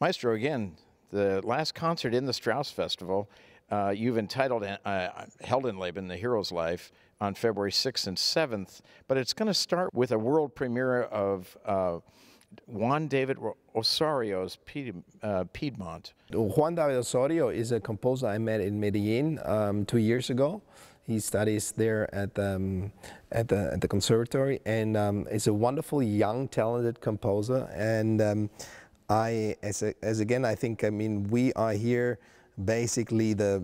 Maestro, again, the last concert in the Strauss Festival, you've entitled Heldenleben, The Hero's Life, on February 6th and 7th, but it's going to start with a world premiere of Juan David Osorio's Piedemonte. Juan David Osorio is a composer I met in Medellin 2 years ago. He studies there at the conservatory, and is a wonderful, young, talented composer. And I think, I mean, we are here basically the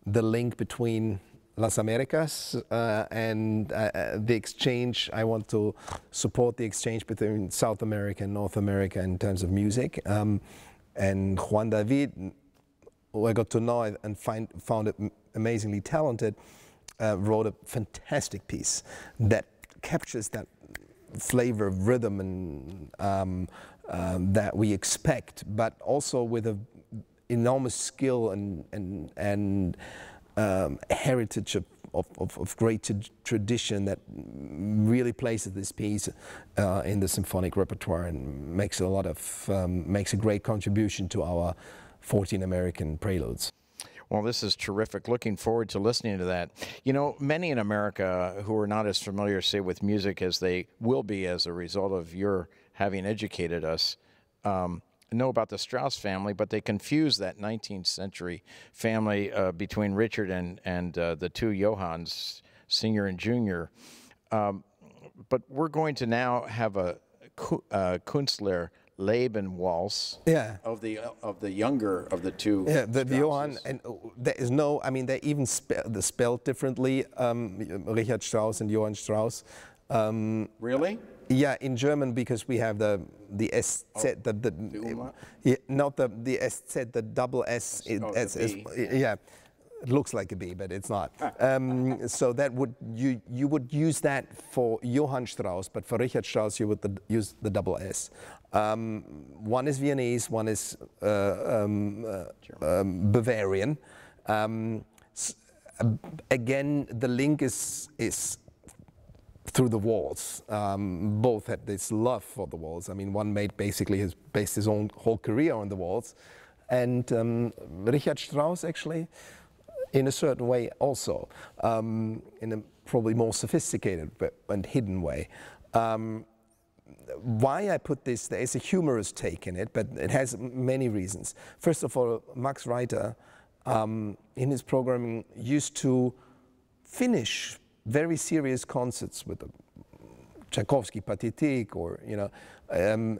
link between Las Americas and the exchange. I want to support the exchange between South America and North America in terms of music. And Juan David, who I got to know and found it amazingly talented, wrote a fantastic piece that captures that flavor of rhythm and that we expect, but also with an enormous skill and heritage of great tradition that really places this piece in the symphonic repertoire and makes makes a great contribution to our 14 American preludes. Well, this is terrific. Looking forward to listening to that. You know, many in America who are not as familiar, say, with music as they will be as a result of your having educated us, know about the Strauss family, but they confuse that 19th century family between Richard and the two Johanns, Senior and Junior. But we're going to now have a Künstlerleben waltz, yeah, of the younger of the two. Yeah, the Strausses. Johann, and there is no, I mean, they even spelled differently, Richard Strauss and Johann Strauss. Really? Yeah, in German, because we have the SZ, not the SZ, the double S. Yeah, it looks like a B, but it's not. So that would you would use that for Johann Strauss, but for Richard Strauss you would use the double S. One is Viennese, one is Bavarian. Again, the link is through the waltz. Both had this love for the waltz. I mean, one basically has based his own whole career on the waltz, and Richard Strauss actually, in a certain way, also in a probably more sophisticated and hidden way. Why I put this, there is a humorous take in it, but it has many reasons. First of all, Max Reiter, in his programming, used to finish very serious concerts with the Tchaikovsky Pathétique, or and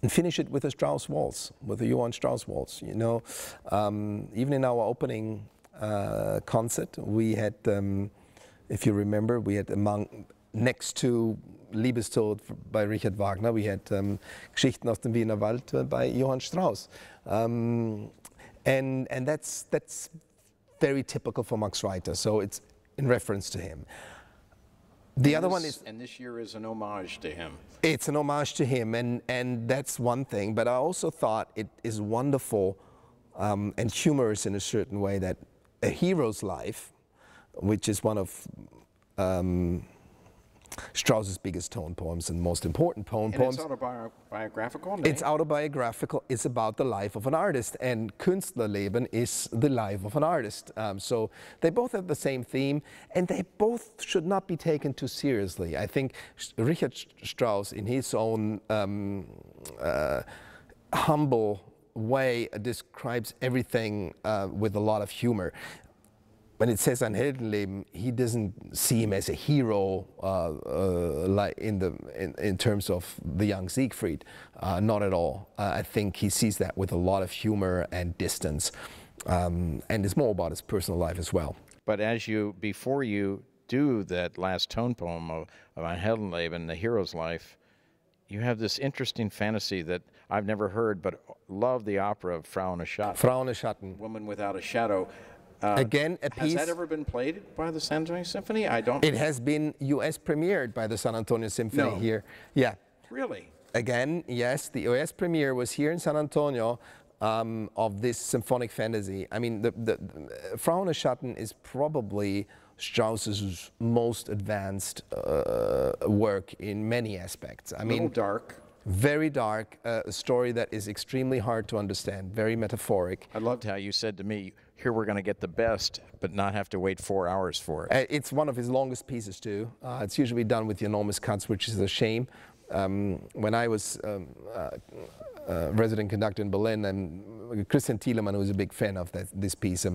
finish it with a Strauss waltz, with a Johann Strauss waltz. You know, even in our opening concert, we had, if you remember, we had next to Liebestod by Richard Wagner, we had Geschichten aus dem Wiener Wald by Johann Strauss, and that's very typical for Max Reiter, so it's in reference to him. The other one is... And this year is an homage to him. It's an homage to him, and that's one thing, but I also thought it is wonderful and humorous in a certain way that A Hero's Life, which is one of Strauss's biggest tone poems and most important poems. It's autobiographical? No? It's autobiographical. It's about the life of an artist, and Künstlerleben is the life of an artist. So they both have the same theme, and they both should not be taken too seriously. I think Richard Strauss, in his own humble way, describes everything with a lot of humor. When it says Ein Heldenleben, he doesn't see him as a hero like in terms of the young Siegfried, not at all. I think he sees that with a lot of humor and distance, and it's more about his personal life as well. But before you do that last tone poem of Ein Heldenleben, The Hero's Life, you have this interesting fantasy that I've never heard, but love the opera of Frau, ohne Schatten. Frau, ohne Schatten. Woman Without a Shadow. Again, a piece. Has that ever been played by the San Antonio Symphony? I don't. It has been US premiered by the San Antonio Symphony here. Yeah. Really? Again, yes. The US premiere was here in San Antonio of this symphonic fantasy. I mean, the Frau, ohne Schatten is probably Strauss's most advanced work in many aspects. I mean, dark. very dark, a story that is extremely hard to understand, very metaphoric. I loved how you said to me, here we're going to get the best, but not have to wait 4 hours for it. It's one of his longest pieces too. It's usually done with enormous cuts, which is a shame. When I was resident conductor in Berlin, and Christian Thielemann, who was a big fan of this piece,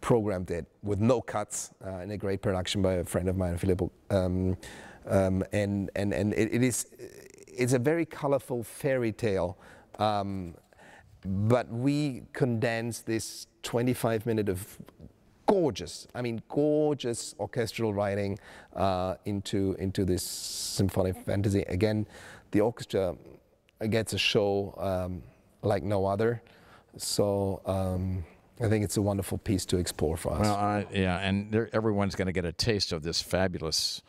programmed it with no cuts in a great production by a friend of mine, Filippo. It's a very colorful fairy tale, but we condensed this 25 minutes of gorgeous, I mean gorgeous orchestral writing into this symphonic fantasy. Again, the orchestra gets a show like no other, so I think it's a wonderful piece to explore for us. Well, yeah, and everyone's going to get a taste of this fabulous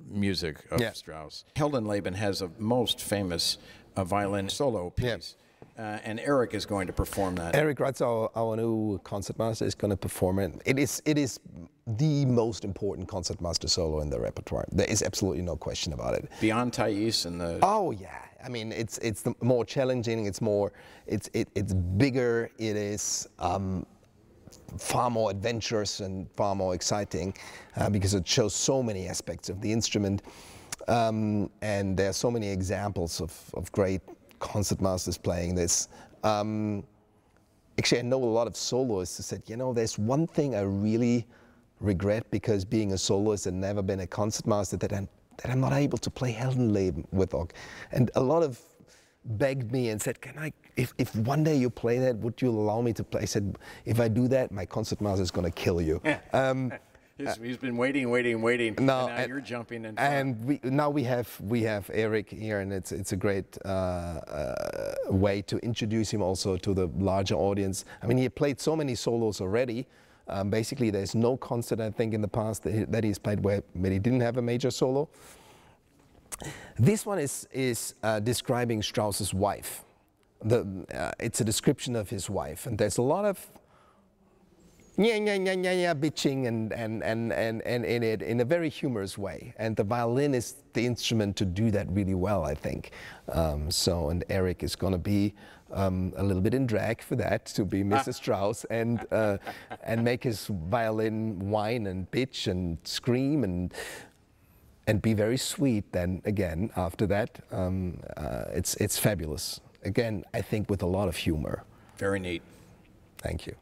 music of Strauss. Heldenleben has a most famous violin solo piece, and Eric is going to perform that. Eric Gratz, our new concertmaster, is going to perform it. It is the most important concertmaster solo in the repertoire. There is absolutely no question about it. Beyond Thais and the... Oh yeah, I mean it's the more challenging. It's more, it's bigger. It is far more adventurous and far more exciting because it shows so many aspects of the instrument, and there are so many examples of great concertmasters playing this. Actually, I know a lot of soloists who said, you know, there's one thing I really regret, because being a soloist and never been a concertmaster, that I'm not able to play Heldenleben with Org. And a lot of begged me and said, can I, if one day you play that, would you allow me to play? I said, if I do that, my concertmaster is going to kill you. He's been waiting, and now you're jumping in. And now we have Eric here, and it's a great way to introduce him also to the larger audience. I mean, he played so many solos already. Basically, there's no concert, I think, in the past that he's played where he didn't have a major solo. This one is describing Strauss's wife. It's a description of his wife, and there's a lot of bitching and in it in a very humorous way. And the violin is the instrument to do that really well, I think. And Eric is going to be a little bit in drag for that, to be Mrs. Strauss and make his violin whine and bitch and scream and be very sweet. Then again, after that, it's fabulous. Again, I think with a lot of humor. Very neat. Thank you.